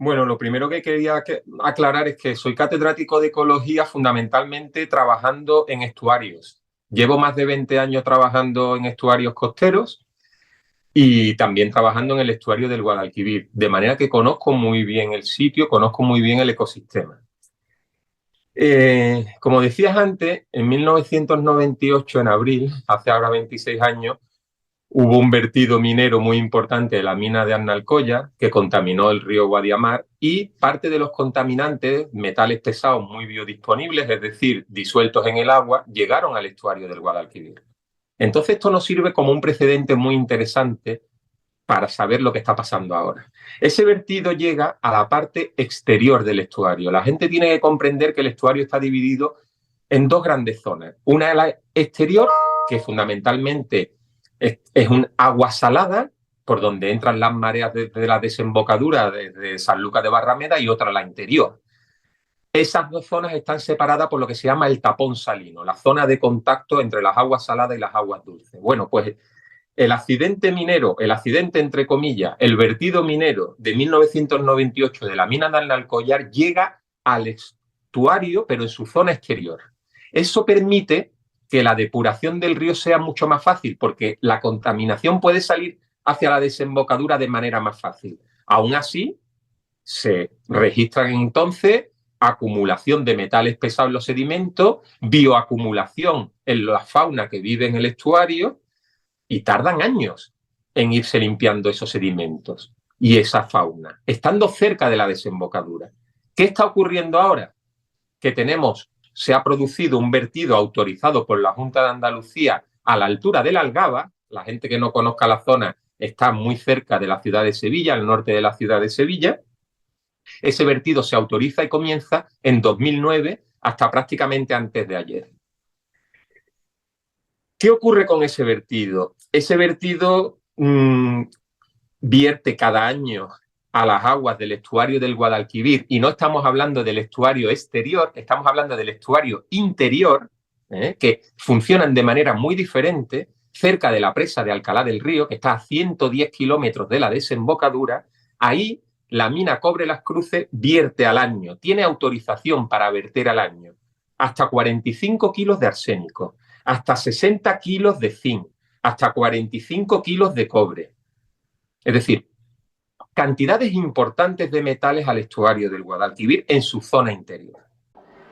Bueno, lo primero que quería aclarar es que soy catedrático de ecología fundamentalmente trabajando en estuarios. Llevo más de 20 años trabajando en estuarios costeros y también trabajando en el estuario del Guadalquivir, de manera que conozco muy bien el sitio, conozco muy bien el ecosistema. Como decías antes, en 1998, en abril, hace ahora 26 años, hubo un vertido minero muy importante de la mina de Arnalcoya que contaminó el río Guadiamar y parte de los contaminantes, metales pesados muy biodisponibles, es decir, disueltos en el agua, llegaron al estuario del Guadalquivir. Entonces esto nos sirve como un precedente muy interesante para saber lo que está pasando ahora. Ese vertido llega a la parte exterior del estuario. La gente tiene que comprender que el estuario está dividido en dos grandes zonas. Una es la exterior, que fundamentalmente es un agua salada, por donde entran las mareas desde la desembocadura de Sanlúcar de Barrameda, y otra la interior. Esas dos zonas están separadas por lo que se llama el tapón salino, la zona de contacto entre las aguas saladas y las aguas dulces. Bueno, pues el accidente minero, el accidente entre comillas, el vertido minero de 1998 de la mina de Arnalcollar llega al estuario, pero en su zona exterior. Eso permite que la depuración del río sea mucho más fácil, porque la contaminación puede salir hacia la desembocadura de manera más fácil. Aún así, se registran entonces acumulación de metales pesados en los sedimentos, bioacumulación en la fauna que vive en el estuario, y tardan años en irse limpiando esos sedimentos y esa fauna, estando cerca de la desembocadura. ¿Qué está ocurriendo ahora? Que se ha producido un vertido autorizado por la Junta de Andalucía a la altura de la Algaba. La gente que no conozca la zona está muy cerca de la ciudad de Sevilla, al norte de la ciudad de Sevilla. Ese vertido se autoriza y comienza en 2009 hasta prácticamente antes de ayer. ¿Qué ocurre con ese vertido? Ese vertido vierte cada año a las aguas del estuario del Guadalquivir, y no estamos hablando del estuario exterior, estamos hablando del estuario interior, que funcionan de manera muy diferente, cerca de la presa de Alcalá del Río, que está a 110 kilómetros de la desembocadura. Ahí la mina Cobre Las Cruces vierte al año, tiene autorización para verter al año hasta 45 kilos de arsénico, hasta 60 kilos de zinc, hasta 45 kilos de cobre. Es decir, cantidades importantes de metales al estuario del Guadalquivir en su zona interior.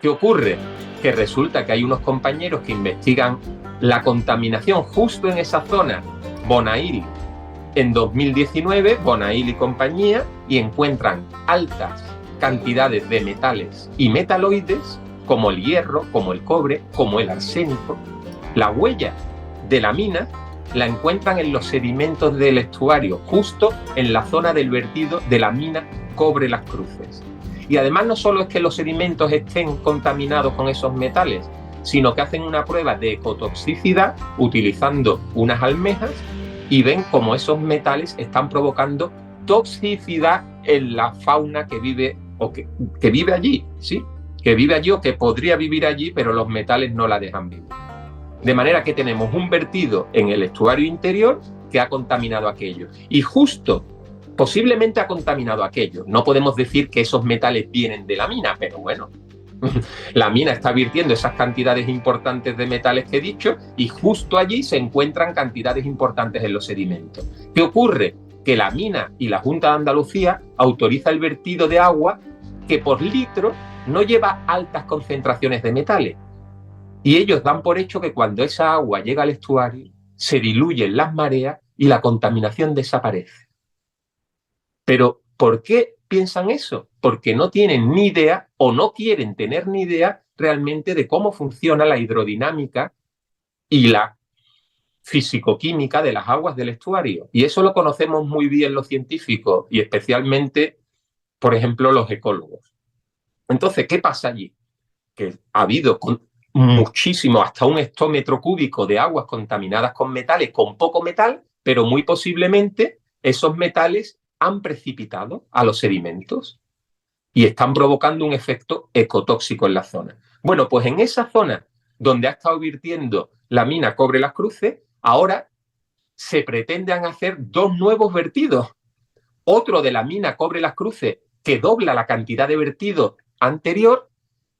¿Qué ocurre? Que resulta que hay unos compañeros que investigan la contaminación justo en esa zona, Bonail, en 2019, Bonail y compañía, y encuentran altas cantidades de metales y metaloides, como el hierro, como el cobre, como el arsénico. La huella de la mina la encuentran en los sedimentos del estuario, justo en la zona del vertido de la mina Cobre Las Cruces. Y además no solo es que los sedimentos estén contaminados con esos metales, sino que hacen una prueba de ecotoxicidad utilizando unas almejas y ven cómo esos metales están provocando toxicidad en la fauna que vive o que vive allí, ¿sí? Que vive allí o que podría vivir allí, pero los metales no la dejan vivir. De manera que tenemos un vertido en el estuario interior que ha contaminado aquello. Y justo, posiblemente ha contaminado aquello. No podemos decir que esos metales vienen de la mina, pero bueno, la mina está virtiendo esas cantidades importantes de metales que he dicho y justo allí se encuentran cantidades importantes en los sedimentos. ¿Qué ocurre? Que la mina y la Junta de Andalucía autoriza el vertido de agua que por litro no lleva altas concentraciones de metales. Y ellos dan por hecho que cuando esa agua llega al estuario, se diluyen las mareas y la contaminación desaparece. Pero, ¿por qué piensan eso? Porque no tienen ni idea o no quieren tener ni idea realmente de cómo funciona la hidrodinámica y la fisicoquímica de las aguas del estuario. Y eso lo conocemos muy bien los científicos y especialmente, por ejemplo, los ecólogos. Entonces, ¿qué pasa allí? Que ha habido muchísimo, hasta un hectómetro cúbico de aguas contaminadas con metales, con poco metal, pero muy posiblemente esos metales han precipitado a los sedimentos y están provocando un efecto ecotóxico en la zona. Bueno, pues en esa zona donde ha estado virtiendo la mina Cobre Las Cruces, ahora se pretenden hacer dos nuevos vertidos. Otro de la mina Cobre Las Cruces, que dobla la cantidad de vertido anterior,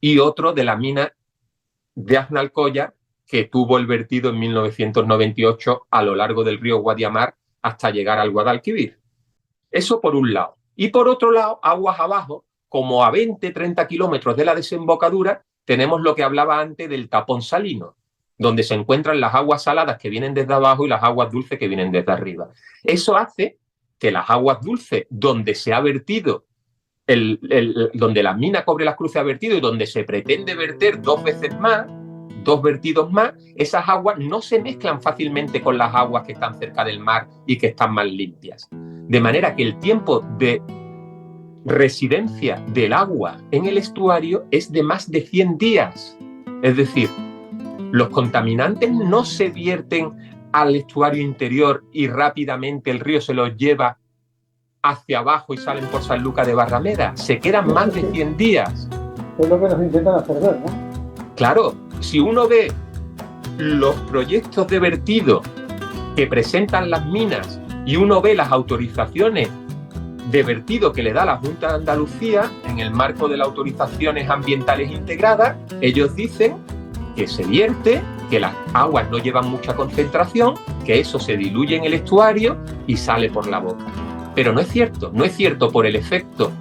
y otro de la mina de Aznalcóllar, que tuvo el vertido en 1998 a lo largo del río Guadiamar hasta llegar al Guadalquivir. Eso por un lado. Y por otro lado, aguas abajo, como a 20-30 kilómetros de la desembocadura, tenemos lo que hablaba antes del tapón salino, donde se encuentran las aguas saladas que vienen desde abajo y las aguas dulces que vienen desde arriba. Eso hace que las aguas dulces, donde se ha vertido donde la mina Cobre Las Cruces ha vertido y donde se pretende verter dos veces más, dos vertidos más, esas aguas no se mezclan fácilmente con las aguas que están cerca del mar y que están más limpias. De manera que el tiempo de residencia del agua en el estuario es de más de 100 días. Es decir, los contaminantes no se vierten al estuario interior y rápidamente el río se los lleva hacia abajo y salen por San Lucas de Barrameda. Se quedan más de 100 días. Es lo que nos intentan hacer ver, ¿no? Claro, si uno ve los proyectos de vertido que presentan las minas y uno ve las autorizaciones de vertido que le da la Junta de Andalucía en el marco de las autorizaciones ambientales integradas, ellos dicen que se vierte, que las aguas no llevan mucha concentración, que eso se diluye en el estuario y sale por la boca. Pero no es cierto por el efecto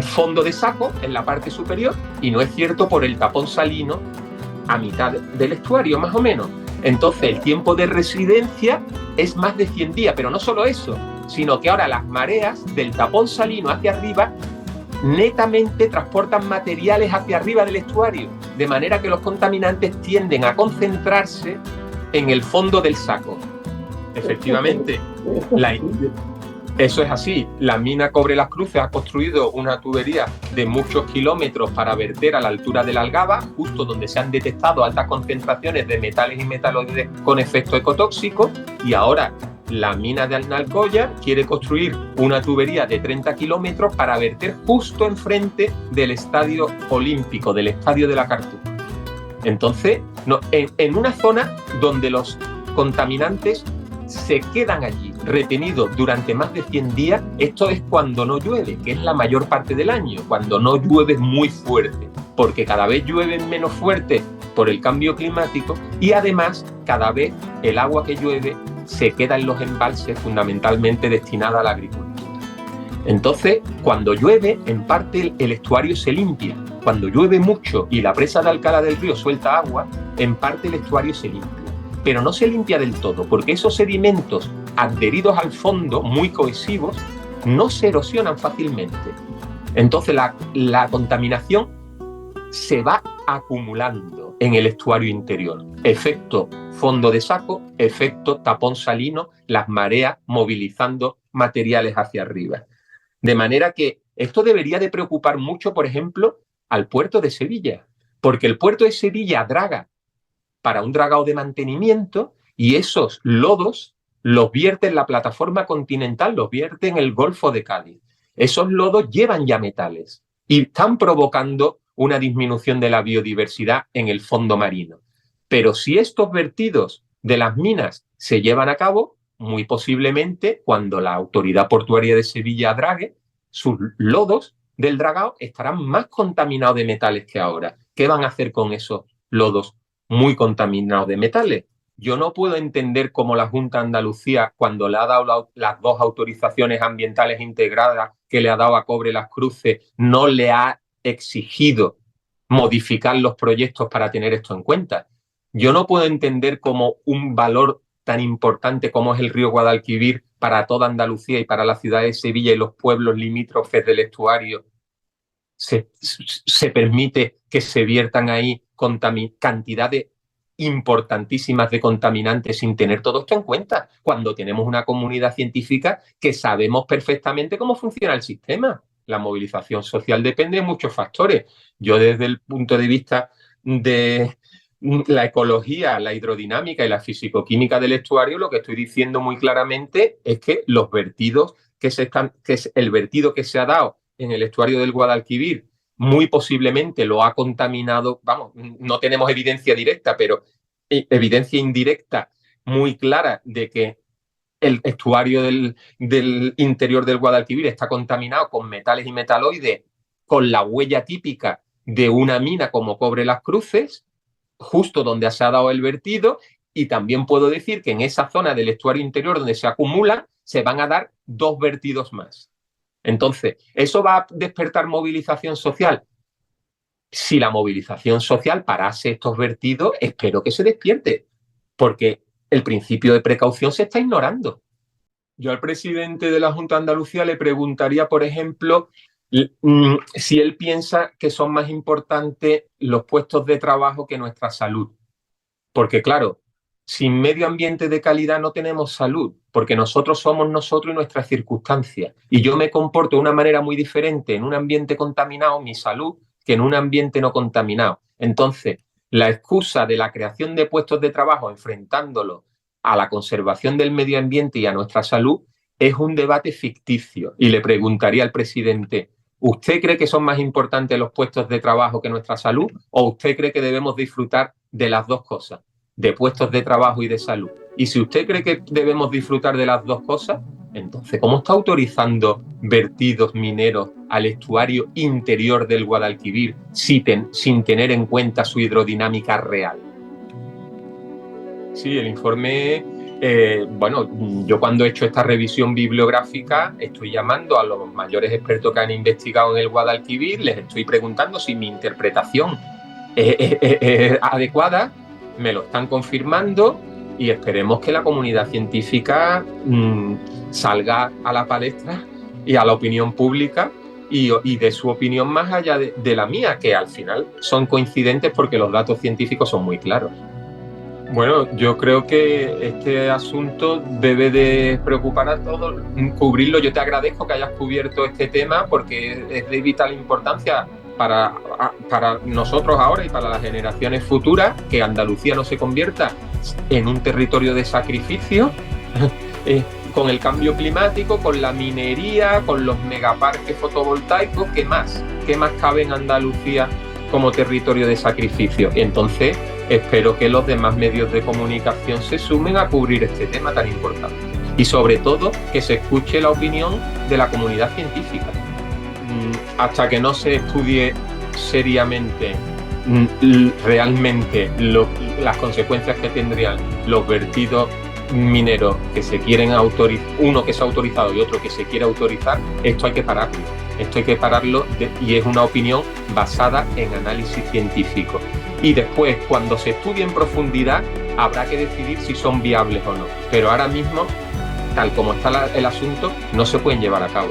fondo de saco en la parte superior y no es cierto por el tapón salino a mitad del estuario, más o menos. Entonces el tiempo de residencia es más de 100 días, pero no solo eso, sino que ahora las mareas del tapón salino hacia arriba netamente transportan materiales hacia arriba del estuario, de manera que los contaminantes tienden a concentrarse en el fondo del saco. Efectivamente, eso es así. La mina Cobre Las Cruces ha construido una tubería de muchos kilómetros para verter a la altura de la Algaba, justo donde se han detectado altas concentraciones de metales y metaloides con efecto ecotóxico, y ahora la mina de Aznalcóllar quiere construir una tubería de 30 kilómetros para verter justo enfrente del estadio olímpico, del estadio de la Cartuja. Entonces, en una zona donde los contaminantes se quedan allí, retenidos durante más de 100 días. Esto es cuando no llueve, que es la mayor parte del año, cuando no llueve muy fuerte, porque cada vez llueve menos fuerte por el cambio climático y además cada vez el agua que llueve se queda en los embalses fundamentalmente destinada a la agricultura. Entonces, cuando llueve, en parte el estuario se limpia. Cuando llueve mucho y la presa de Alcalá del Río suelta agua, en parte el estuario se limpia. Pero no se limpia del todo, porque esos sedimentos adheridos al fondo, muy cohesivos, no se erosionan fácilmente. Entonces la contaminación se va acumulando en el estuario interior. Efecto fondo de saco, efecto tapón salino, las mareas movilizando materiales hacia arriba. De manera que esto debería de preocupar mucho, por ejemplo, al puerto de Sevilla, porque el puerto de Sevilla draga para un dragado de mantenimiento y esos lodos los vierte en la plataforma continental, los vierte en el Golfo de Cádiz. Esos lodos llevan ya metales y están provocando una disminución de la biodiversidad en el fondo marino. Pero si estos vertidos de las minas se llevan a cabo, muy posiblemente cuando la Autoridad Portuaria de Sevilla drague, sus lodos del dragado estarán más contaminados de metales que ahora. ¿Qué van a hacer con esos lodos muy contaminados de metales? Yo no puedo entender cómo la Junta de Andalucía, cuando le ha dado las 2 autorizaciones ambientales integradas que le ha dado a Cobre Las Cruces, no le ha exigido modificar los proyectos para tener esto en cuenta. Yo no puedo entender cómo un valor tan importante como es el río Guadalquivir para toda Andalucía y para la ciudad de Sevilla y los pueblos limítrofes del estuario se permite que se viertan ahí cantidades importantísimas de contaminantes sin tener todo esto en cuenta, cuando tenemos una comunidad científica que sabemos perfectamente cómo funciona el sistema. La movilización social depende de muchos factores. Yo desde el punto de vista de la ecología, la hidrodinámica y la fisicoquímica del estuario, lo que estoy diciendo muy claramente es que los vertidos que es el vertido que se ha dado en el estuario del Guadalquivir, muy posiblemente lo ha contaminado, vamos, no tenemos evidencia directa, pero evidencia indirecta muy clara de que el estuario del interior del Guadalquivir está contaminado con metales y metaloides, con la huella típica de una mina como Cobre Las Cruces, justo donde se ha dado el vertido, y también puedo decir que en esa zona del estuario interior donde se acumulan, se van a dar 2 vertidos más. Entonces, ¿eso va a despertar movilización social? Si la movilización social parase estos vertidos, espero que se despierte, porque el principio de precaución se está ignorando. Yo al presidente de la Junta de Andalucía le preguntaría, por ejemplo, si él piensa que son más importantes los puestos de trabajo que nuestra salud. Porque claro, sin medio ambiente de calidad no tenemos salud, porque nosotros somos nosotros y nuestras circunstancias. Y yo me comporto de una manera muy diferente en un ambiente contaminado, mi salud, que en un ambiente no contaminado. Entonces, la excusa de la creación de puestos de trabajo enfrentándolo a la conservación del medio ambiente y a nuestra salud es un debate ficticio. Y le preguntaría al presidente, ¿usted cree que son más importantes los puestos de trabajo que nuestra salud? ¿O usted cree que debemos disfrutar de las dos cosas, de puestos de trabajo y de salud? Y si usted cree que debemos disfrutar de las dos cosas, entonces, ¿cómo está autorizando vertidos mineros al estuario interior del Guadalquivir sin tener en cuenta su hidrodinámica real? Sí, el informe, bueno, yo cuando he hecho esta revisión bibliográfica estoy llamando a los mayores expertos que han investigado en el Guadalquivir, les estoy preguntando si mi interpretación es adecuada, me lo están confirmando y esperemos que la comunidad científica salga a la palestra y a la opinión pública y de su opinión más allá de la mía, que al final son coincidentes porque los datos científicos son muy claros. Bueno, yo creo que este asunto debe de preocupar a todos, cubrirlo. Yo te agradezco que hayas cubierto este tema porque es de vital importancia para nosotros ahora y para las generaciones futuras, que Andalucía no se convierta en un territorio de sacrificio con el cambio climático, con la minería, con los megaparques fotovoltaicos. ¿Qué más cabe en Andalucía como territorio de sacrificio? Y entonces espero que los demás medios de comunicación se sumen a cubrir este tema tan importante y sobre todo que se escuche la opinión de la comunidad científica. Hasta que no se estudie seriamente realmente las consecuencias que tendrían los vertidos mineros que se quieren autorizar, uno que se ha autorizado y otro que se quiere autorizar, esto hay que pararlo. Esto hay que pararlo y es una opinión basada en análisis científico. Y después, cuando se estudie en profundidad, habrá que decidir si son viables o no. Pero ahora mismo, tal como está el asunto, no se pueden llevar a cabo.